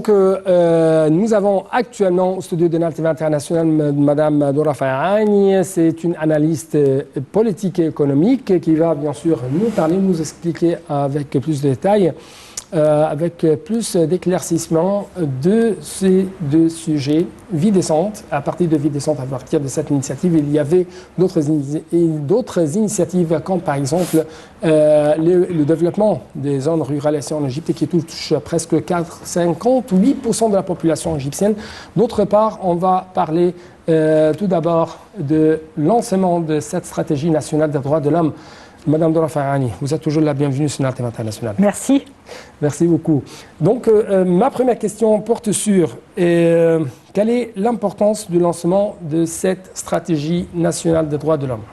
nous avons actuellement au studio de NAL TV International Madame Dora Farahani. C'est une analyste politique et économique qui va bien sûr nous parler, nous expliquer avec plus de détails, avec plus d'éclaircissement de ces deux sujets. Vie décente, à partir de Vie décente, à partir de cette initiative, il y avait d'autres initiatives comme par exemple le développement des zones rurales ici en Égypte qui touche presque 58% de la population égyptienne. D'autre part, on va parler tout d'abord de lancement de cette stratégie nationale des droits de l'homme. Madame Dora Farahani, vous êtes toujours la bienvenue sur NAL TV International. Merci. Merci beaucoup. Donc, ma première question porte sur quelle est l'importance du lancement de cette stratégie nationale des droits de l'homme?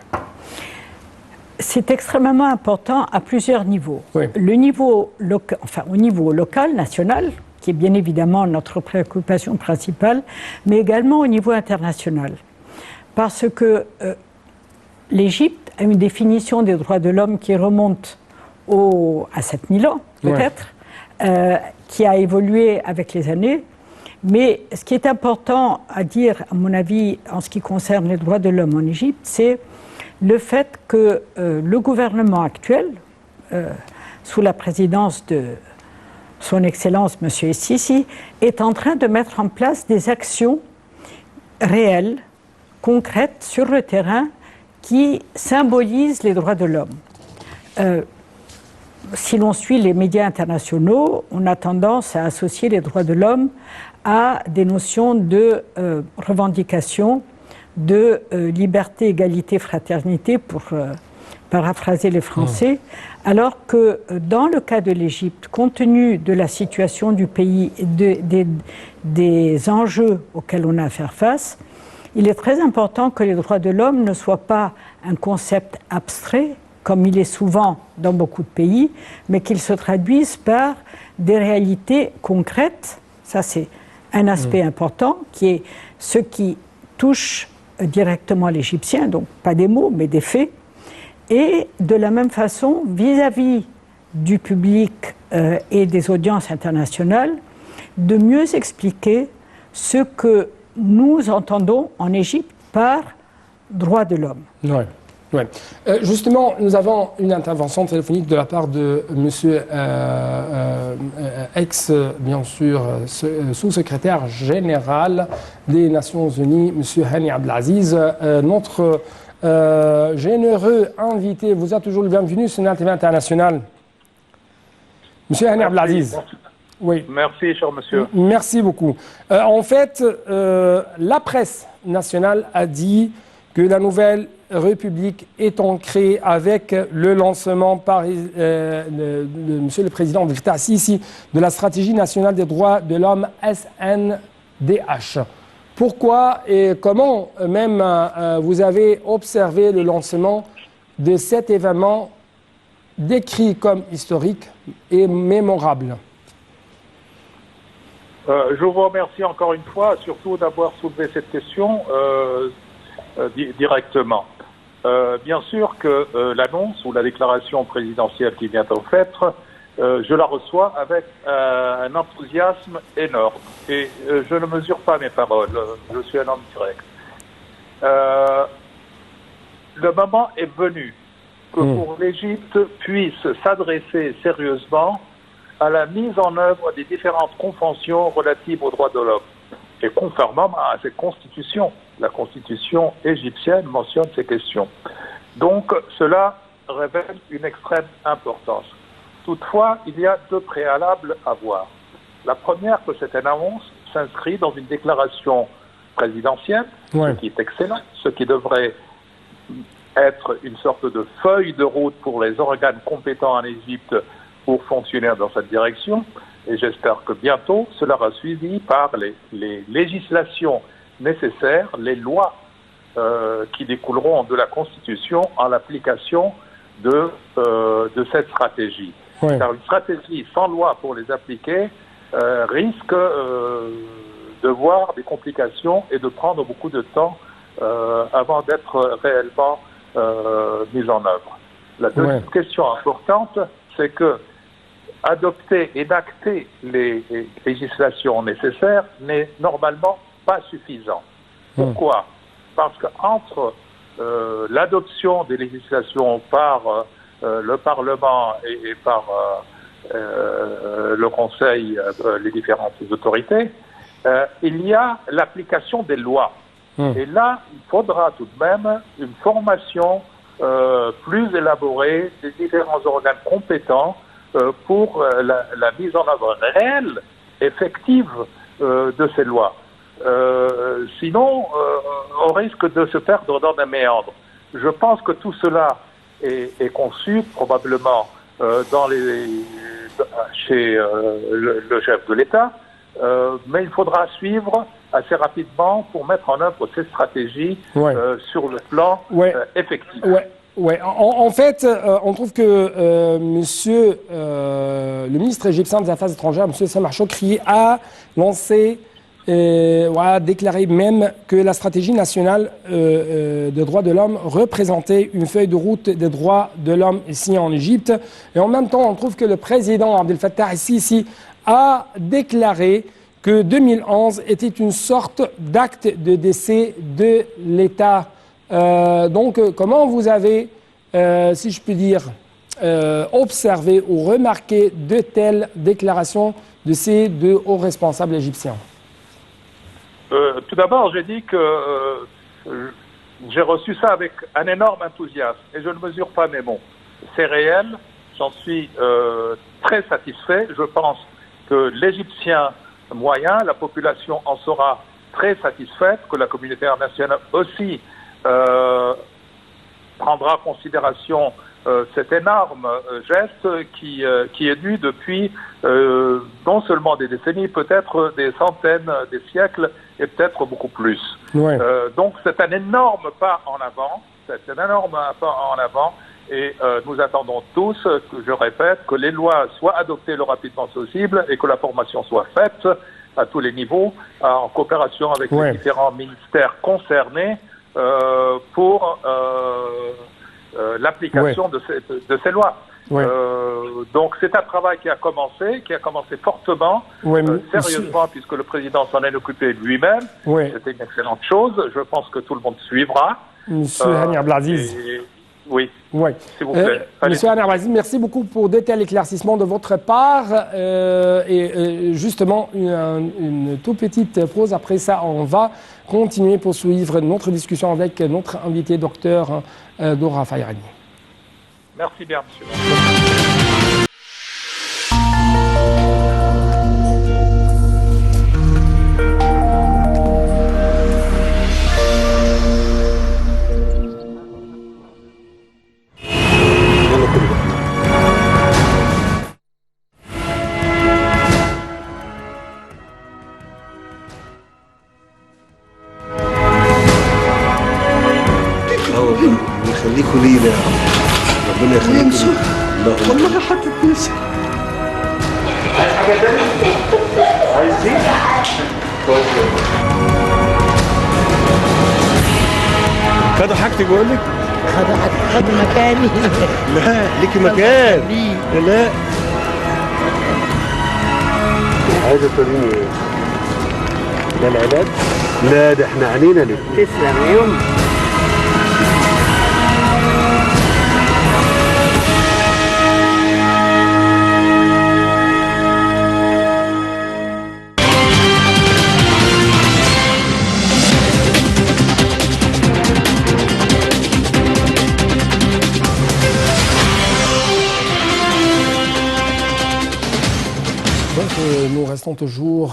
C'est extrêmement important à plusieurs niveaux. Oui. Au niveau local, national, qui est bien évidemment notre préoccupation principale, mais également au niveau international. Parce que l'Égypte a une définition des droits de l'homme qui remonte à 7000 ans, peut-être, qui a évolué avec les années. Mais ce qui est important à dire, à mon avis, en ce qui concerne les droits de l'homme en Égypte, c'est le fait que le gouvernement actuel, sous la présidence de son Excellence M. Sisi, est en train de mettre en place des actions réelles, concrètes, sur le terrain, qui symbolisent les droits de l'homme. Si l'on suit les médias internationaux, on a tendance à associer les droits de l'homme à des notions de revendication, de liberté, égalité, fraternité, pour paraphraser les Français, alors que dans le cas de l'Égypte, compte tenu de la situation du pays et des enjeux auxquels on a à faire face, il est très important que les droits de l'homme ne soient pas un concept abstrait, comme il est souvent dans beaucoup de pays, mais qu'ils se traduisent par des réalités concrètes. Ça, c'est un aspect important, qui est ce qui touche directement l'Égyptien, donc pas des mots, mais des faits. Et de la même façon, vis-à-vis du public et des audiences internationales, de mieux expliquer ce que nous entendons en Égypte par droits de l'homme. Oui. Ouais. Justement, nous avons une intervention téléphonique de la part de monsieur bien sûr, sous-secrétaire général des Nations Unies, monsieur Hani Abdelaziz, notre généreux invité. Vous êtes toujours le bienvenu sur NAL TV International. Monsieur Hani Abdelaziz. Oui. Merci, cher monsieur. Merci beaucoup. En fait, la presse nationale a dit que la nouvelle République est ancrée avec le lancement par monsieur le président Fattah Sisi de la stratégie nationale des droits de l'homme SNDH. Pourquoi et comment même vous avez observé le lancement de cet événement décrit comme historique et mémorable? Je vous remercie encore une fois, surtout d'avoir soulevé cette question directement. Bien sûr que l'annonce ou la déclaration présidentielle qui vient d'être faite, je la reçois avec un enthousiasme énorme. Et je ne mesure pas mes paroles, je suis un homme direct. Le moment est venu que pour l'Égypte puisse s'adresser sérieusement à la mise en œuvre des différentes conventions relatives aux droits de l'homme. Et conformément à cette constitution, la constitution égyptienne mentionne ces questions. Donc cela révèle une extrême importance. Toutefois, il y a deux préalables à voir. La première, que cette annonce s'inscrit dans une déclaration présidentielle, ce qui est excellent, ce qui devrait être une sorte de feuille de route pour les organes compétents en Égypte pour fonctionner dans cette direction. Et j'espère que bientôt, cela sera suivi par les législations nécessaires, les lois qui découleront de la Constitution en l'application de cette stratégie. Car une stratégie sans loi pour les appliquer risque de voir des complications et de prendre beaucoup de temps avant d'être réellement mise en œuvre. La deuxième question importante, c'est que adopter, énacter les législations nécessaires n'est normalement pas suffisant. Pourquoi? Parce qu'entre l'adoption des législations par le Parlement et par le Conseil, les différentes autorités, il y a l'application des lois. Et là, il faudra tout de même une formation plus élaborée des différents organes compétents pour la mise en œuvre réelle, effective de ces lois. Sinon, on risque de se perdre dans des méandres. Je pense que tout cela est conçu probablement chez le chef de l'État, mais il faudra suivre assez rapidement pour mettre en œuvre ces stratégies sur le plan effectif. Ouais. En fait, on trouve que monsieur, le ministre égyptien des Affaires étrangères, monsieur Samar Chokri, a lancé, a déclaré même que la stratégie nationale de droits de l'homme représentait une feuille de route des droits de l'homme ici en Égypte. Et en même temps, on trouve que le président Abdel Fattah el-Sisi a déclaré que 2011 était une sorte d'acte de décès de l'État. Donc, comment vous avez, si je puis dire, observé ou remarqué de telles déclarations de ces deux hauts responsables égyptiens? Tout d'abord, j'ai dit que j'ai reçu ça avec un énorme enthousiasme et je ne mesure pas mes mots. C'est réel, j'en suis très satisfait. Je pense que l'Égyptien moyen, la population en sera très satisfaite, que la communauté internationale aussi prendra en considération cet énorme geste qui est dû depuis non seulement des décennies, peut-être des centaines, des siècles et peut-être beaucoup plus. Donc c'est un énorme pas en avant, et nous attendons tous, je répète, que les lois soient adoptées le rapidement possible et que la formation soit faite à tous les niveaux, en coopération avec les différents ministères concernés pour l'application de ces lois. Donc c'est un travail qui a commencé fortement, sérieusement, puisque le président s'en est occupé lui-même. C'était une excellente chose. Je pense que tout le monde suivra. Monsieur Hani Abdelaziz. Oui, s'il vous plaît. Monsieur Hani Abdelaziz, merci beaucoup pour de tels éclaircissements de votre part. Et justement, une toute petite pause. Après ça, on va continuer pour suivre notre discussion avec notre invité, docteur Dora Fayrani. Merci bien, monsieur. يخليكوا لينا ربنا يخليكوا والله حتى تنسى. عايز حاجه ثانيه؟ عايز دي؟ خدوا حاجتي بقول لك؟ خدوا مكاني. لا ليكي مكان. لا عايزه توريني ايه؟ ده العلاج؟ لا ده احنا عنينا ليه؟ تسلم يوم. Nous restons toujours,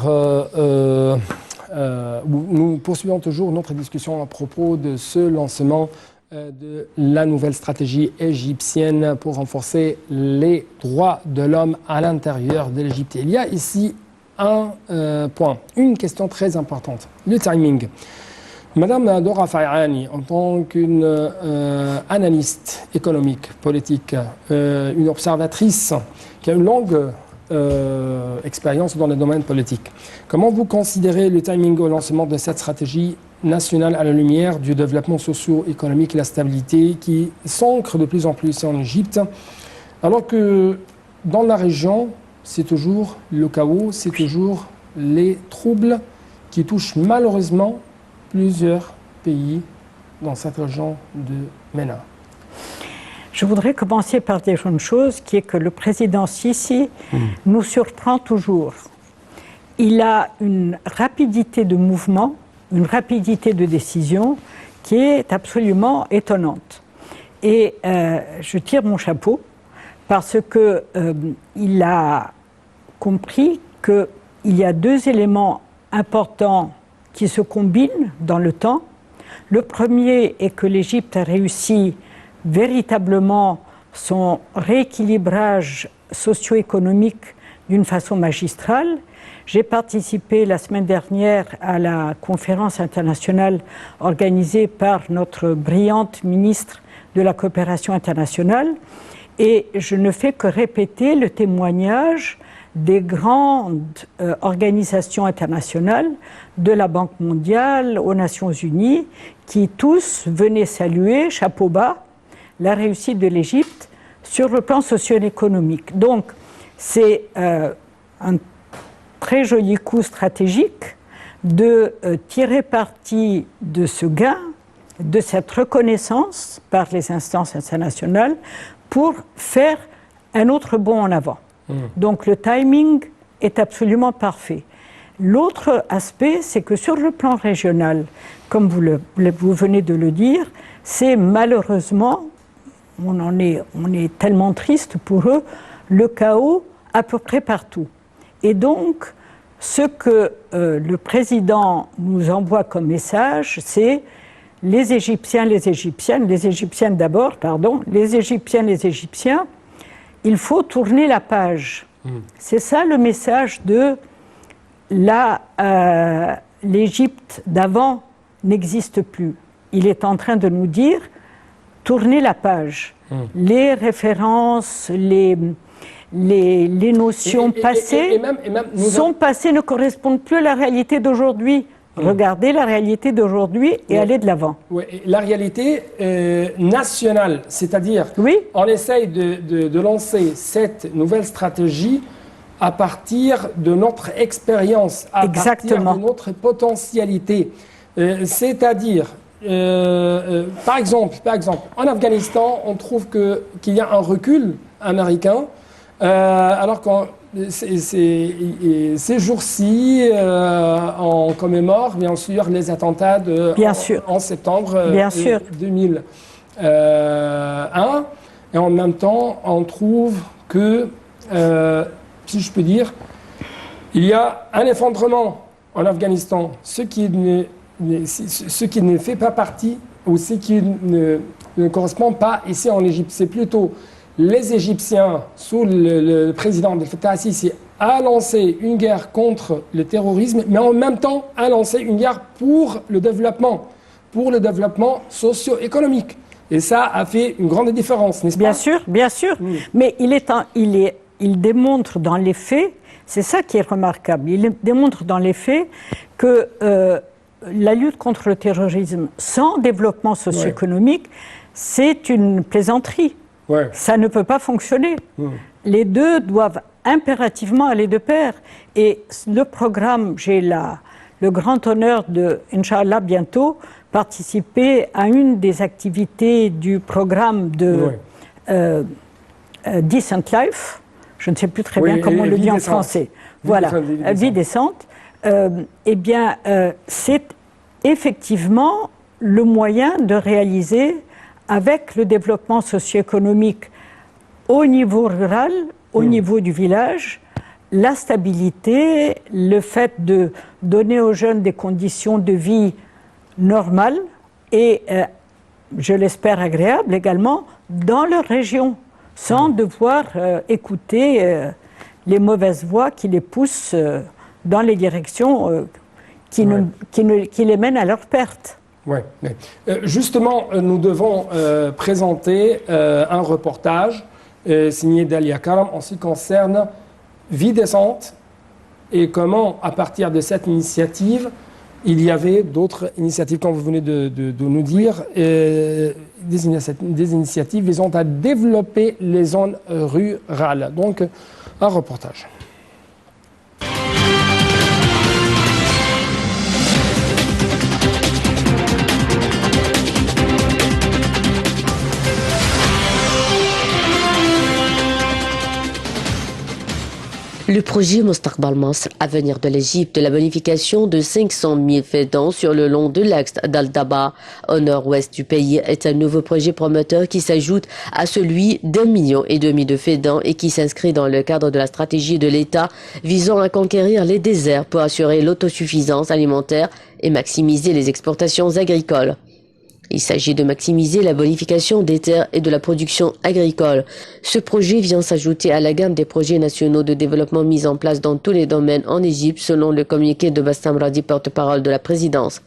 nous poursuivons toujours notre discussion à propos de ce lancement de la nouvelle stratégie égyptienne pour renforcer les droits de l'homme à l'intérieur de l'Égypte. Il y a ici un point, une question très importante, le timing. Madame Dora Fayrani, en tant qu'une analyste économique, politique, une observatrice qui a une longue expérience dans le domaine politique. Comment vous considérez le timing au lancement de cette stratégie nationale à la lumière du développement socio-économique et la stabilité qui s'ancre de plus en plus en Égypte, alors que dans la région, c'est toujours le chaos, c'est toujours les troubles qui touchent malheureusement plusieurs pays dans cette région de MENA. Je voudrais commencer par dire une chose, qui est que le président Sisi nous surprend toujours. Il a une rapidité de mouvement, une rapidité de décision qui est absolument étonnante. Et je tire mon chapeau parce qu'il a compris qu'il y a deux éléments importants qui se combinent dans le temps. Le premier est que l'Égypte a réussi véritablement son rééquilibrage socio-économique d'une façon magistrale. J'ai participé la semaine dernière à la conférence internationale organisée par notre brillante ministre de la coopération internationale et je ne fais que répéter le témoignage des grandes organisations internationales, de la Banque mondiale aux Nations unies, qui tous venaient saluer, chapeau bas, la réussite de l'Égypte sur le plan socio-économique. Donc, c'est un très joli coup stratégique de tirer parti de ce gain, de cette reconnaissance par les instances internationales pour faire un autre bond en avant. Donc le timing est absolument parfait. L'autre aspect, c'est que sur le plan régional, comme vous venez de le dire, c'est malheureusement, on est tellement triste pour eux, le chaos à peu près partout. Et donc, ce que le président nous envoie comme message, c'est les Égyptiens, les Égyptiennes d'abord, les Égyptiens, il faut tourner la page. C'est ça le message de l'Égypte d'avant n'existe plus. Il est en train de nous dire, tournez la page. Les références, les notions passées sont passées, ne correspondent plus à la réalité d'aujourd'hui. Regardez la réalité d'aujourd'hui et aller de l'avant. Oui, la réalité nationale, c'est-à-dire on essaye de lancer cette nouvelle stratégie à partir de notre expérience, à partir de notre potentialité. C'est-à-dire, par exemple, en Afghanistan, on trouve qu'il y a un recul américain, alors que ces jours-ci, on commémore bien sûr les attentats en septembre 2001. Et en même temps, on trouve que, si je peux dire, il y a un effondrement en Afghanistan, ce qui ne fait pas partie ou ce qui ne correspond pas ici en Égypte. C'est plutôt les Égyptiens, sous le président Abdel Fattah al-Sisi, a lancé une guerre contre le terrorisme, mais en même temps a lancé une guerre pour le développement socio-économique. Et ça a fait une grande différence, n'est-ce pas? Bien sûr. Mais il démontre dans les faits, c'est ça qui est remarquable, il démontre dans les faits que la lutte contre le terrorisme sans développement socio-économique, c'est une plaisanterie. Ça ne peut pas fonctionner. Les deux doivent impérativement aller de pair. Et le programme, j'ai le grand honneur de, Inch'Allah, bientôt, participer à une des activités du programme de Decent Life. Je ne sais plus très bien comment on le dit en français. Voilà, vie décente. Eh bien, c'est effectivement le moyen de réaliser, avec le développement socio-économique au niveau rural, au niveau du village, la stabilité, le fait de donner aux jeunes des conditions de vie normales et, je l'espère, agréables également, dans leur région, sans devoir écouter les mauvaises voix qui les poussent dans les directions qui les mènent à leur perte. Justement, nous devons présenter un reportage signé Dalia Karam en ce qui concerne Vie décente et comment, à partir de cette initiative, il y avait d'autres initiatives, comme vous venez de nous dire, des initiatives visant à développer les zones rurales. Donc, Un reportage. Le projet Mostaqbal Masr, avenir de l'Égypte, la bonification de 500 000 fédans sur le long de l'axe d'Al-Daba, au nord-ouest du pays, est un nouveau projet prometteur qui s'ajoute à celui d'1,5 million de fédans et qui s'inscrit dans le cadre de la stratégie de l'État visant à conquérir les déserts pour assurer l'autosuffisance alimentaire et maximiser les exportations agricoles. Il s'agit de maximiser la bonification des terres et de la production agricole. Ce projet vient s'ajouter à la gamme des projets nationaux de développement mis en place dans tous les domaines en Égypte, selon le communiqué de Bassam Radi, porte-parole de la présidence.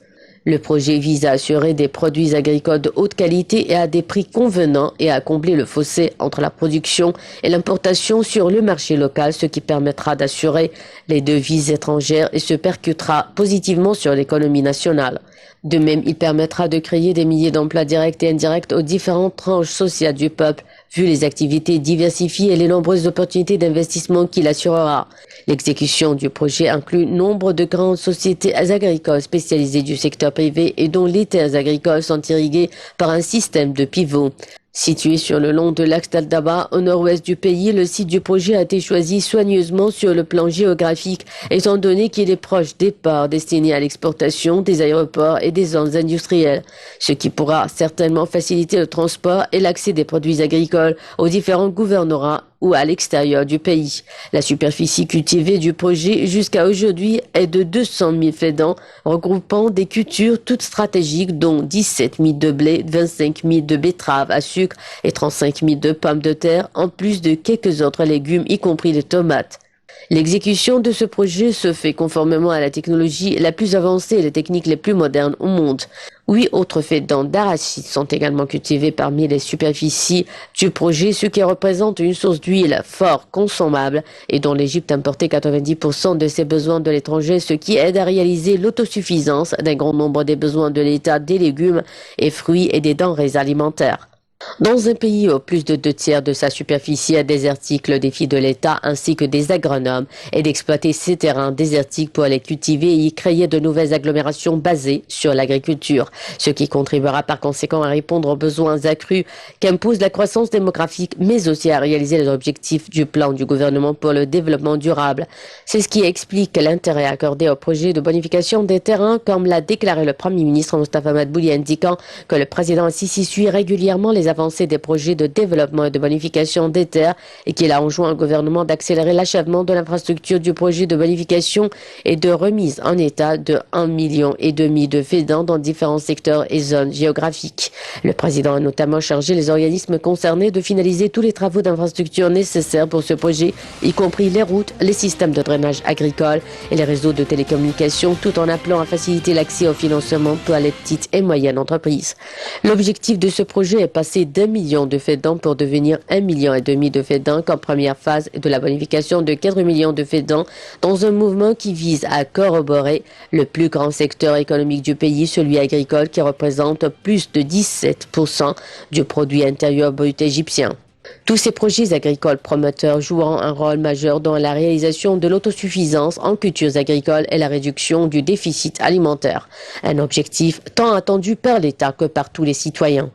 Le projet vise à assurer des produits agricoles de haute qualité et à des prix convenants et à combler le fossé entre la production et l'importation sur le marché local, ce qui permettra d'assurer les devises étrangères et se percutera positivement sur l'économie nationale. De même, il permettra de créer des milliers d'emplois directs et indirects aux différentes tranches sociales du peuple, vu les activités diversifiées et les nombreuses opportunités d'investissement qu'il assurera. L'exécution du projet inclut nombre de grandes sociétés agricoles spécialisées du secteur privé et dont les terres agricoles sont irriguées par un système de pivot. Situé sur le long de l'axe d'Al-Daba, au nord-ouest du pays, le site du projet a été choisi soigneusement sur le plan géographique, étant donné qu'il est proche des ports destinés à l'exportation, des aéroports et des zones industrielles, ce qui pourra certainement faciliter le transport et l'accès des produits agricoles aux différents gouvernorats ou à l'extérieur du pays. La superficie cultivée du projet jusqu'à aujourd'hui est de 200 000 fédans, regroupant des cultures toutes stratégiques dont 17 000 de blé, 25 000 de betteraves à sucre et 35 000 de pommes de terre, en plus de quelques autres légumes, y compris les tomates. L'exécution de ce projet se fait conformément à la technologie la plus avancée et les techniques les plus modernes au monde. 8 autres fédans d'arachide sont également cultivés parmi les superficies du projet, ce qui représente une source d'huile fort consommable et dont l'Égypte importait 90% de ses besoins de l'étranger, ce qui aide à réaliser l'autosuffisance d'un grand nombre des besoins de l'État des légumes et fruits et des denrées alimentaires. Dans un pays où plus de 2/3 de sa superficie est désertique, le défi de l'État ainsi que des agronomes est d'exploiter ces terrains désertiques pour les cultiver et y créer de nouvelles agglomérations basées sur l'agriculture, ce qui contribuera par conséquent à répondre aux besoins accrus qu'impose la croissance démographique, mais aussi à réaliser les objectifs du plan du gouvernement pour le développement durable. C'est ce qui explique l'intérêt accordé au projet de bonification des terrains, comme l'a déclaré le Premier ministre Mostafa Madbouli, indiquant que le président Sissi suit régulièrement les avancées des projets de développement et de bonification des terres et qu'il a enjoint au gouvernement d'accélérer l'achèvement de l'infrastructure du projet de bonification et de remise en état de 1,5 million de fédans dans différents secteurs et zones géographiques. Le président a notamment chargé les organismes concernés de finaliser tous les travaux d'infrastructure nécessaires pour ce projet, y compris les routes, les systèmes de drainage agricole et les réseaux de télécommunications, tout en appelant à faciliter l'accès au financement pour les petites et moyennes entreprises. L'objectif de ce projet est passé d'1 million de fédans pour devenir 1,5 million de fédans comme première phase de la bonification de 4 millions de fédans dans un mouvement qui vise à corroborer le plus grand secteur économique du pays, celui agricole, qui représente plus de 17% du produit intérieur brut égyptien. Tous ces projets agricoles promoteurs joueront un rôle majeur dans la réalisation de l'autosuffisance en cultures agricoles et la réduction du déficit alimentaire, un objectif tant attendu par l'État que par tous les citoyens.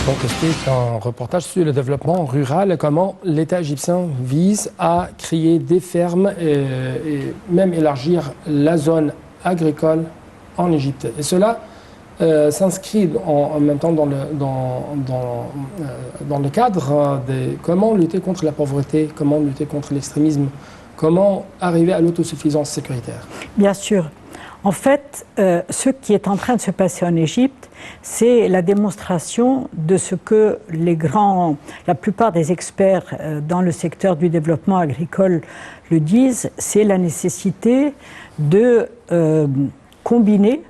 Donc, c'était un reportage sur le développement rural et comment l'État égyptien vise à créer des fermes et même élargir la zone agricole en Égypte. Et cela s'inscrit en même temps dans le cadre de comment lutter contre la pauvreté, comment lutter contre l'extrémisme, comment arriver à l'autosuffisance sécuritaire. Bien sûr. En fait, ce qui est en train de se passer en Égypte, c'est la démonstration de ce que la plupart des experts dans le secteur du développement agricole le disent, c'est la nécessité de combiner,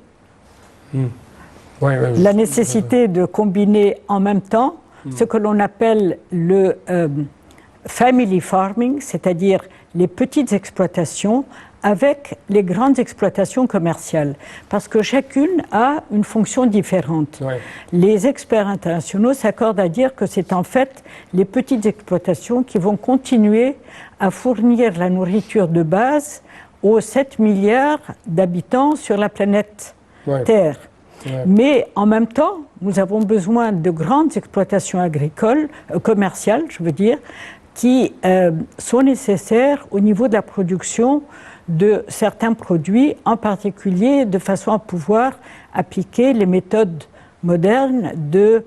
la nécessité de combiner en même temps ce que l'on appelle family farming, c'est-à-dire les petites exploitations avec les grandes exploitations commerciales, parce que chacune a une fonction différente. Ouais. Les experts internationaux s'accordent à dire que c'est en fait les petites exploitations qui vont continuer à fournir la nourriture de base aux 7 milliards d'habitants sur la planète Terre. Ouais. Mais en même temps, nous avons besoin de grandes exploitations agricoles, commerciales, je veux dire, qui sont nécessaires au niveau de la production de certains produits, en particulier de façon à pouvoir appliquer les méthodes modernes de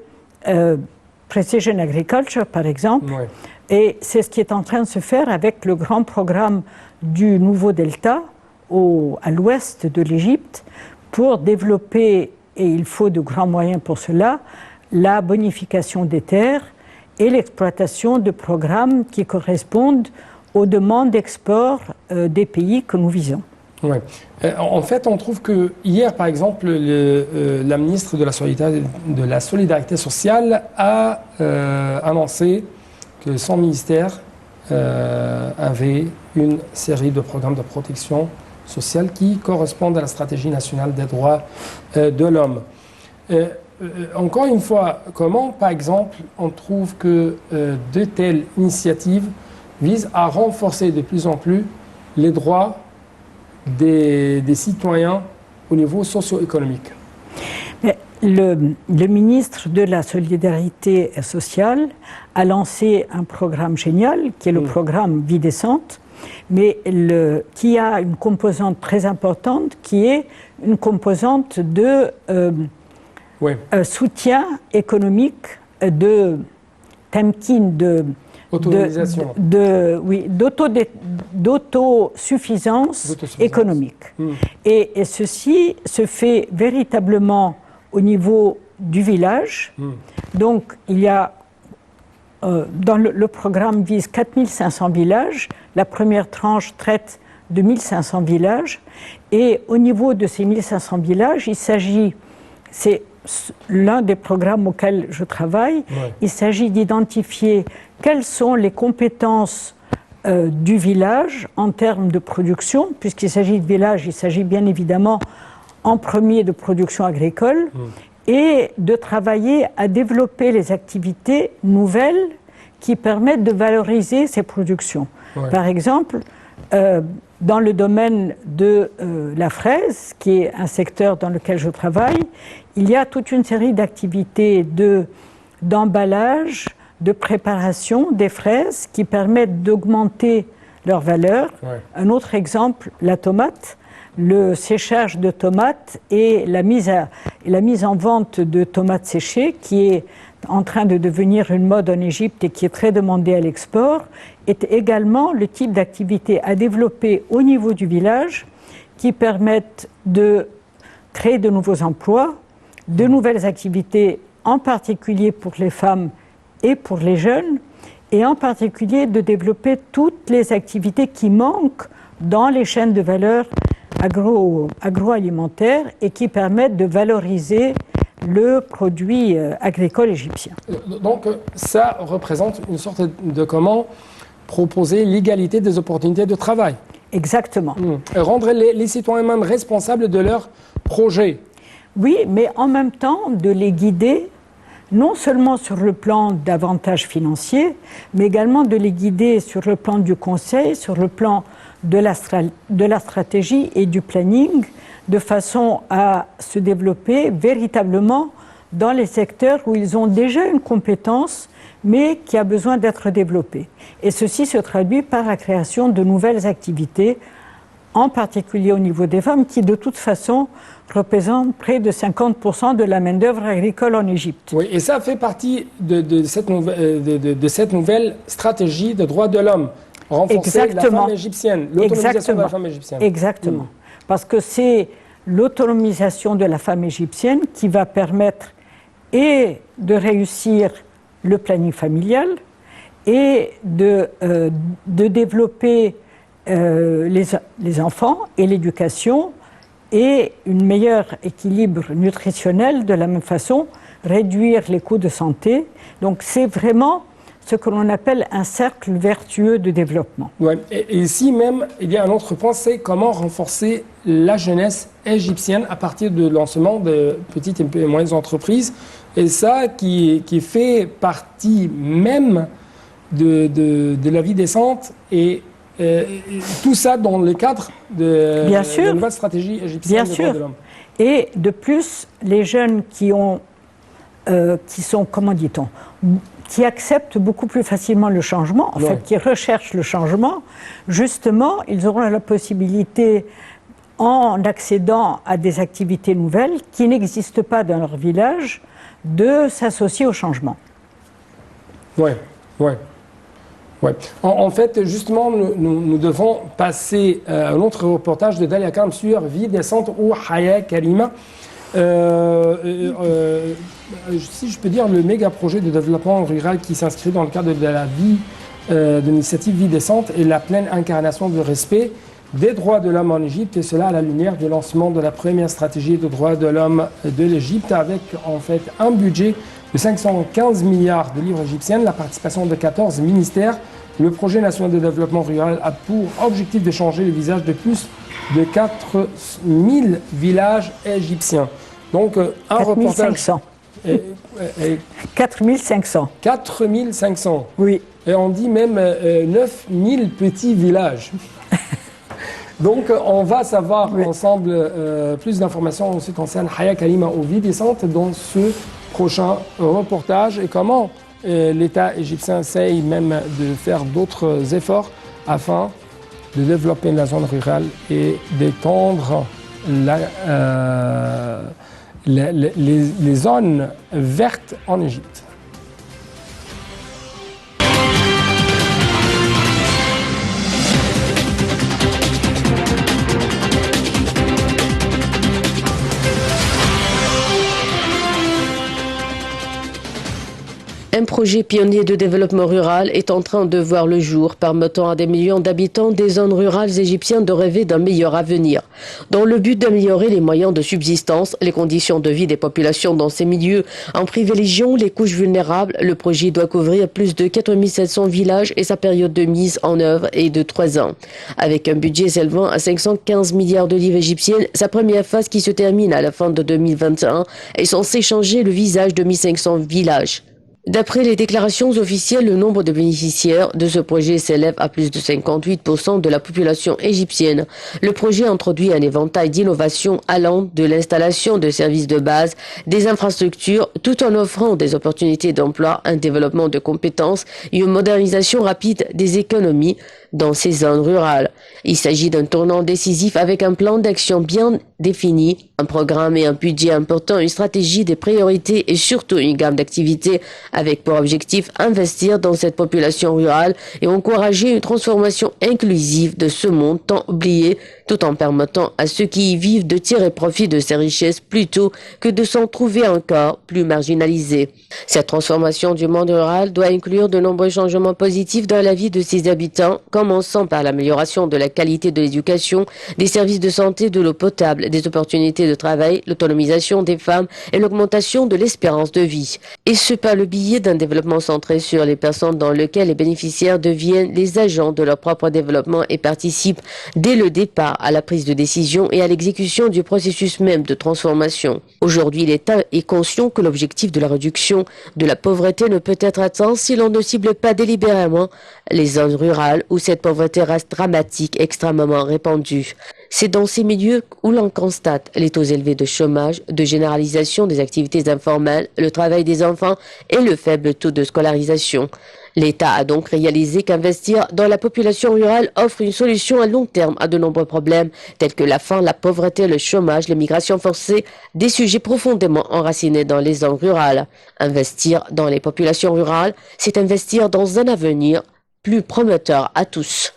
precision agriculture, par exemple. Ouais. Et c'est ce qui est en train de se faire avec le grand programme du Nouveau Delta à l'ouest de l'Égypte pour développer, et il faut de grands moyens pour cela, la bonification des terres et l'exploitation de programmes qui correspondent aux demandes d'export des pays que nous visons. Ouais. En fait, on trouve que hier, par exemple, la ministre de la Solidarité sociale a annoncé que son ministère avait une série de programmes de protection sociale qui correspondent à la stratégie nationale des droits de l'homme. Encore une fois, comment, par exemple, on trouve que de telles initiatives visent à renforcer de plus en plus les droits des citoyens au niveau socio-économique? Le ministre de la Solidarité sociale a lancé un programme génial, qui est le programme Vie décente, mais qui a une composante très importante, qui est une composante de soutien économique, de temkin, d'autosuffisance économique. Et ceci se fait véritablement au niveau du village. Donc, il y a, le programme vise 4500 villages. La première tranche traite de 1500 villages. Et au niveau de ces 1500 villages, c'est l'un des programmes auxquels je travaille, il s'agit d'identifier quelles sont les compétences du village en termes de production. Puisqu'il s'agit de village, il s'agit bien évidemment en premier de production agricole, et de travailler à développer les activités nouvelles qui permettent de valoriser ces productions. Par exemple, dans le domaine de la fraise, qui est un secteur dans lequel je travaille, il y a toute une série d'activités d'emballage, de préparation des fraises qui permettent d'augmenter leur valeur. Un autre exemple, la tomate. Le séchage de tomates et la mise en vente de tomates séchées, qui est en train de devenir une mode en Égypte et qui est très demandée à l'export, est également le type d'activité à développer au niveau du village qui permettent de créer de nouveaux emplois, de nouvelles activités, en particulier pour les femmes et pour les jeunes, et en particulier de développer toutes les activités qui manquent dans les chaînes de valeur agroalimentaires et qui permettent de valoriser le produit agricole égyptien. Donc ça représente une sorte de comment proposer l'égalité des opportunités de travail. Exactement. Rendre les citoyens même responsables de leurs projets. Oui, mais en même temps de les guider, non seulement sur le plan d'avantages financiers, mais également de les guider sur le plan du conseil, sur le plan de la stratégie et du planning, de façon à se développer véritablement dans les secteurs où ils ont déjà une compétence, mais qui a besoin d'être développée. Et ceci se traduit par la création de nouvelles activités, en particulier au niveau des femmes, qui de toute façon représentent près de 50% de la main-d'œuvre agricole en Égypte. Oui, et ça fait partie de cette nouvelle stratégie de droits de l'homme. Renforcer la femme égyptienne, l'autonomisation de la femme égyptienne. Exactement. Parce que c'est l'autonomisation de la femme égyptienne qui va permettre et de réussir le planning familial et de développer les enfants et l'éducation et un meilleur équilibre nutritionnel de la même façon, réduire les coûts de santé. Donc c'est vraiment ce que l'on appelle un cercle vertueux de développement. Ouais. Et ici même, il y a un autre point, c'est comment renforcer la jeunesse égyptienne à partir du lancement de petites et moyennes entreprises. Et ça qui fait partie même de la vie décente et tout ça dans le cadre de la nouvelle stratégie égyptienne des droits de l'homme. Et de plus, les jeunes qui sont, comment dit-on, qui acceptent beaucoup plus facilement le changement, en fait, qui recherchent le changement, justement, ils auront la possibilité, en accédant à des activités nouvelles qui n'existent pas dans leur village, de s'associer au changement. Oui. En fait, justement, nous devons passer à un autre reportage de Dalia Kam sur Vie décente ou Haya Karima. Si je peux dire, le méga projet de développement rural qui s'inscrit dans le cadre de la vie, de l'initiative Vie décente et la pleine incarnation du respect des droits de l'homme en Égypte, et cela à la lumière du lancement de la première stratégie de droits de l'homme de l'Égypte, avec en fait un budget de 515 milliards de livres égyptiennes, la participation de 14 ministères. Le projet national de développement rural a pour objectif de changer le visage de plus de 4000 villages égyptiens. Donc un 4500. reportage... 4500. 4500. Oui. Et on dit même 9000 petits villages. Donc, on va savoir ensemble plus d'informations en ce qui concerne Haya Karima ou Vie décente dans ce prochain reportage et comment l'État égyptien essaye même de faire d'autres efforts afin de développer la zone rurale et d'étendre les zones vertes en Égypte. Un projet pionnier de développement rural est en train de voir le jour, permettant à des millions d'habitants des zones rurales égyptiennes de rêver d'un meilleur avenir. Dans le but d'améliorer les moyens de subsistance, les conditions de vie des populations dans ces milieux, en privilégiant les couches vulnérables, le projet doit couvrir plus de 4700 villages et sa période de mise en œuvre est de 3 ans. Avec un budget s'élevant à 515 milliards de livres égyptiennes, sa première phase qui se termine à la fin de 2021 est censée changer le visage de 1500 villages. D'après les déclarations officielles, le nombre de bénéficiaires de ce projet s'élève à plus de 58% de la population égyptienne. Le projet introduit un éventail d'innovations allant de l'installation de services de base, des infrastructures, tout en offrant des opportunités d'emploi, un développement de compétences et une modernisation rapide des économies dans ces zones rurales. Il s'agit d'un tournant décisif avec un plan d'action bien défini, un programme et un budget important, une stratégie des priorités et surtout une gamme d'activités avec pour objectif investir dans cette population rurale et encourager une transformation inclusive de ce monde tant oublié, tout en permettant à ceux qui y vivent de tirer profit de ces richesses plutôt que de s'en trouver encore plus marginalisés. Cette transformation du monde rural doit inclure de nombreux changements positifs dans la vie de ses habitants, commençant par l'amélioration de la qualité de l'éducation, des services de santé, de l'eau potable, des opportunités de travail, l'autonomisation des femmes et l'augmentation de l'espérance de vie. Et ce par le biais d'un développement centré sur les personnes dans lequel les bénéficiaires deviennent les agents de leur propre développement et participent dès le départ à la prise de décision et à l'exécution du processus même de transformation. Aujourd'hui, l'État est conscient que l'objectif de la réduction de la pauvreté ne peut être atteint si l'on ne cible pas délibérément les zones rurales où cette pauvreté reste dramatique, extrêmement répandue. C'est dans ces milieux où l'on constate les taux élevés de chômage, de généralisation des activités informelles, le travail des enfants et le faible taux de scolarisation. L'État a donc réalisé qu'investir dans la population rurale offre une solution à long terme à de nombreux problèmes tels que la faim, la pauvreté, le chômage, l'immigration forcée, des sujets profondément enracinés dans les zones rurales. Investir dans les populations rurales, c'est investir dans un avenir plus prometteur à tous.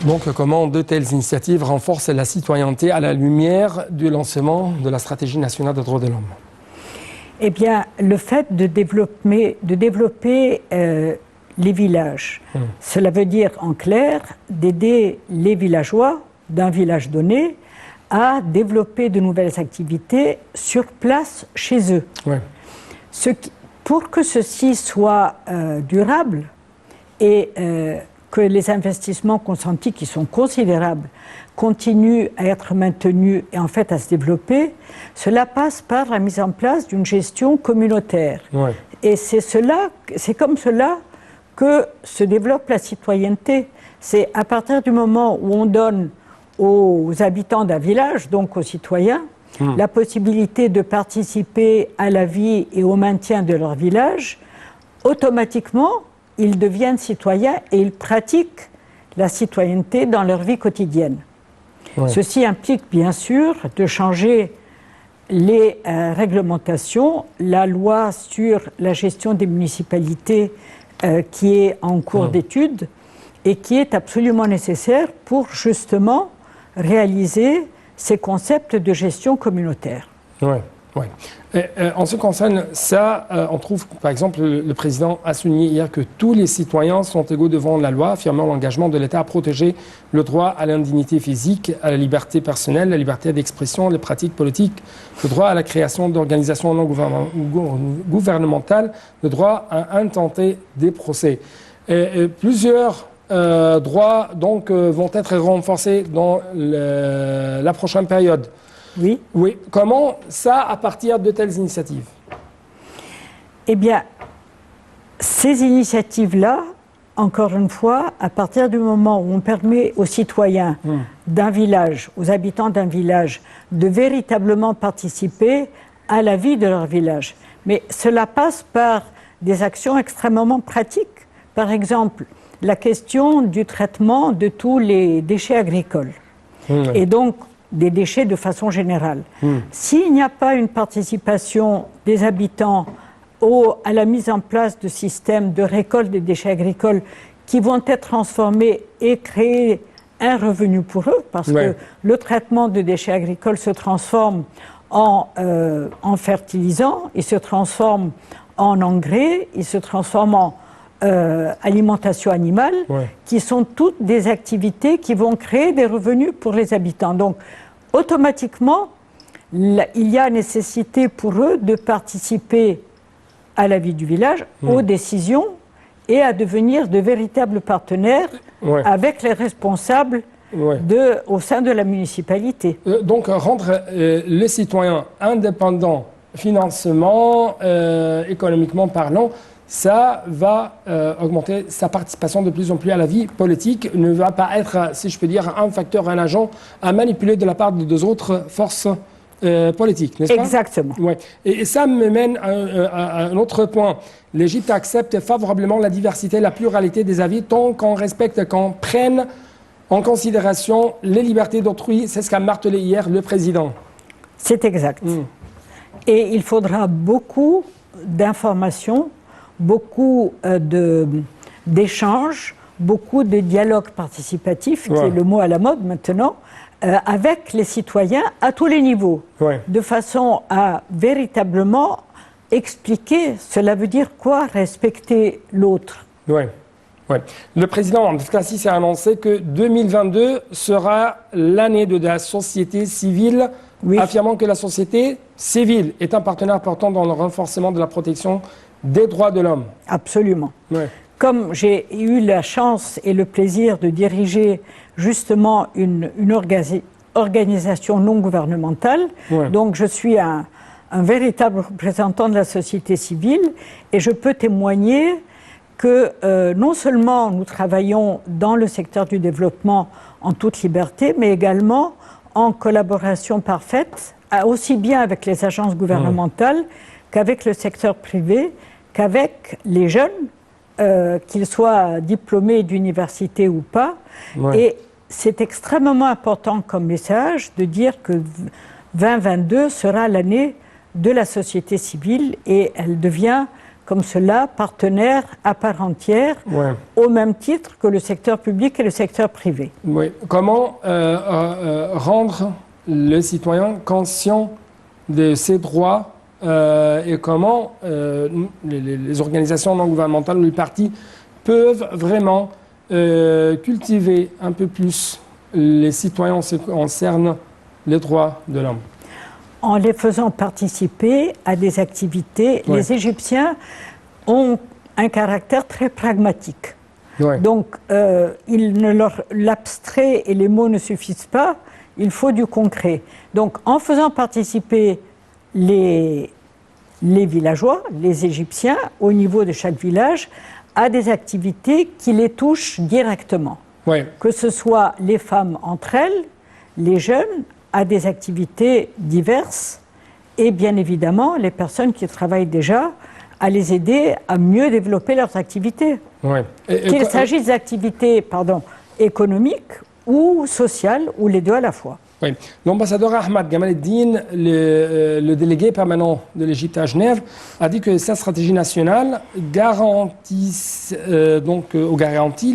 Donc, comment de telles initiatives renforcent la citoyenneté à la lumière du lancement de la stratégie nationale des droits de l'homme? Eh bien, le fait de développer les villages, cela veut dire en clair d'aider les villageois d'un village donné à développer de nouvelles activités sur place chez eux. Ouais. Pour que ceci soit durable et que les investissements consentis, qui sont considérables, continuent à être maintenus et en fait à se développer, cela passe par la mise en place d'une gestion communautaire. Ouais. Et c'est comme cela que se développe la citoyenneté. C'est à partir du moment où on donne aux habitants d'un village, donc aux citoyens, la possibilité de participer à la vie et au maintien de leur village, automatiquement, ils deviennent citoyens et ils pratiquent la citoyenneté dans leur vie quotidienne. Ouais. Ceci implique bien sûr de changer les réglementations, la loi sur la gestion des municipalités qui est en cours d'étude et qui est absolument nécessaire pour justement réaliser ces concepts de gestion communautaire. Oui. Ouais. En ce qui concerne ça, on trouve, par exemple, le président a souligné hier que tous les citoyens sont égaux devant la loi, affirmant l'engagement de l'État à protéger le droit à l'indignité physique, à la liberté personnelle, la liberté d'expression, les pratiques politiques, le droit à la création d'organisations non gouvernementales, le droit à intenter des procès. Plusieurs droits donc vont être renforcés dans la prochaine période. Oui. Oui. Comment ça, à partir de telles initiatives? Eh bien, ces initiatives-là, encore une fois, à partir du moment où on permet aux citoyens d'un village, aux habitants d'un village, de véritablement participer à la vie de leur village. Mais cela passe par des actions extrêmement pratiques. Par exemple, la question du traitement de tous les déchets agricoles. Et donc, des déchets de façon générale. S'il n'y a pas une participation des habitants à la mise en place de systèmes de récolte des déchets agricoles qui vont être transformés et créer un revenu pour eux, parce que le traitement de déchets agricoles se transforme en fertilisant, il se transforme en engrais, il se transforme en alimentation animale, qui sont toutes des activités qui vont créer des revenus pour les habitants. Donc, automatiquement, il y a nécessité pour eux de participer à la vie du village, aux décisions, et à devenir de véritables partenaires avec les responsables au sein de la municipalité. Donc, rendre les citoyens indépendants financièrement, économiquement parlant, ça va augmenter sa participation de plus en plus à la vie politique, ne va pas être, si je peux dire, un facteur, un agent à manipuler de la part de deux autres forces politiques, n'est-ce pas? Exactement. Ouais. Et ça me mène à un autre point. L'Égypte accepte favorablement la diversité, la pluralité des avis, tant qu'on respecte, qu'on prenne en considération les libertés d'autrui. C'est ce qu'a martelé hier le président. C'est exact. Et il faudra beaucoup d'informations, beaucoup d'échanges, beaucoup de dialogue participatif, qui est le mot à la mode maintenant, avec les citoyens à tous les niveaux, de façon à véritablement expliquer cela veut dire quoi respecter l'autre. Le président, en tout cas, s'est annoncé que 2022 sera l'année de la société civile, affirmant que la société civile est un partenaire important dans le renforcement de la protection des droits de l'homme. Absolument. Comme j'ai eu la chance et le plaisir de diriger justement une organisation non gouvernementale, donc je suis un véritable représentant de la société civile et je peux témoigner que non seulement nous travaillons dans le secteur du développement en toute liberté, mais également en collaboration parfaite, aussi bien avec les agences gouvernementales qu'avec le secteur privé, qu'avec les jeunes, qu'ils soient diplômés d'université ou pas. Et c'est extrêmement important comme message de dire que 2022 sera l'année de la société civile et elle devient comme cela partenaire à part entière, au même titre que le secteur public et le secteur privé. Comment rendre le citoyen conscient de ses droits et comment les organisations non gouvernementales ou les partis peuvent vraiment cultiver un peu plus les citoyens en ce qui concerne les droits de l'homme. En les faisant participer à des activités, Ouais. les Égyptiens ont un caractère très pragmatique. Ouais. Donc, l'abstrait et les mots ne suffisent pas, il faut du concret. Donc, en faisant participer les villageois, les Égyptiens, au niveau de chaque village, à des activités qui les touchent directement. Ouais. Que ce soit les femmes entre elles, les jeunes, à des activités diverses, et bien évidemment, les personnes qui travaillent déjà, à les aider à mieux développer leurs activités. Ouais. Qu'il s'agisse d'activités économiques ou sociales, ou les deux à la fois. Oui. L'ambassadeur Ahmad Gamal Eddine, le délégué permanent de l'Égypte à Genève, a dit que sa stratégie nationale garantit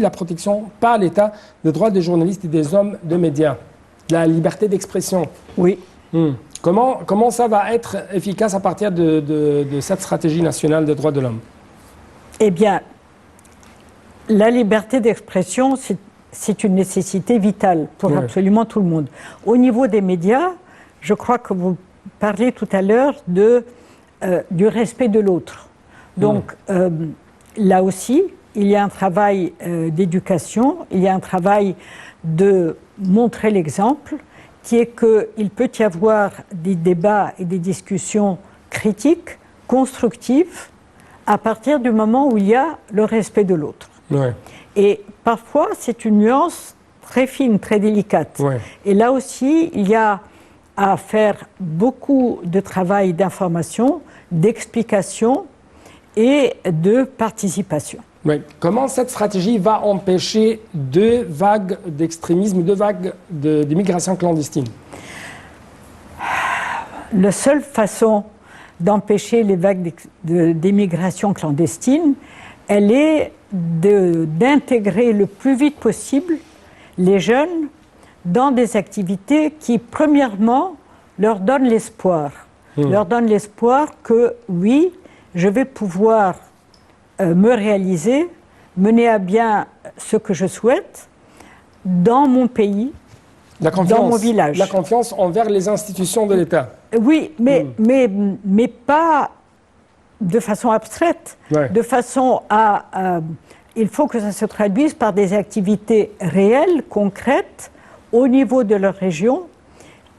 la protection par l'État des droits des journalistes et des hommes de médias, la liberté d'expression. Oui. Comment ça va être efficace à partir de cette stratégie nationale des droits de l'homme? Eh bien, la liberté d'expression, c'est une nécessité vitale pour absolument tout le monde. Au niveau des médias, je crois que vous parliez tout à l'heure du respect de l'autre. Donc, là aussi, il y a un travail d'éducation, il y a un travail de montrer l'exemple, qui est qu'il peut y avoir des débats et des discussions critiques, constructives, à partir du moment où il y a le respect de l'autre. Ouais. Et parfois, c'est une nuance très fine, très délicate. Ouais. Et là aussi, il y a à faire beaucoup de travail d'information, d'explication et de participation. Oui. Comment cette stratégie va empêcher deux vagues d'extrémisme, deux vagues d'immigration clandestine? La seule façon d'empêcher les vagues d'immigration clandestine, elle est d'intégrer le plus vite possible les jeunes dans des activités qui, premièrement, leur donnent l'espoir. Leur donnent l'espoir que, oui, je vais pouvoir me réaliser, mener à bien ce que je souhaite dans mon pays, dans mon village. La confiance envers les institutions de l'État. Oui, mais pas de façon abstraite, Ouais. de façon à... il faut que ça se traduise par des activités réelles, concrètes, au niveau de leur région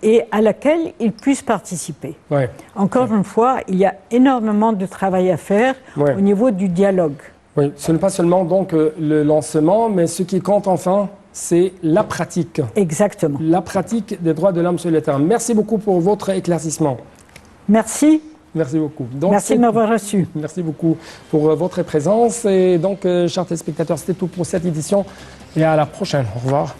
et à laquelle ils puissent participer. Ouais. Encore une fois, il y a énormément de travail à faire Ouais. au niveau du dialogue. Oui, ce n'est pas seulement donc le lancement, mais ce qui compte enfin, c'est la pratique. Exactement. La pratique des droits de l'homme sur le terrain. Merci beaucoup pour votre éclaircissement. Merci. Merci beaucoup. Donc, Merci de m'avoir reçu. Merci beaucoup pour votre présence. Et donc, chers téléspectateurs, c'était tout pour cette édition. Et à la prochaine. Au revoir.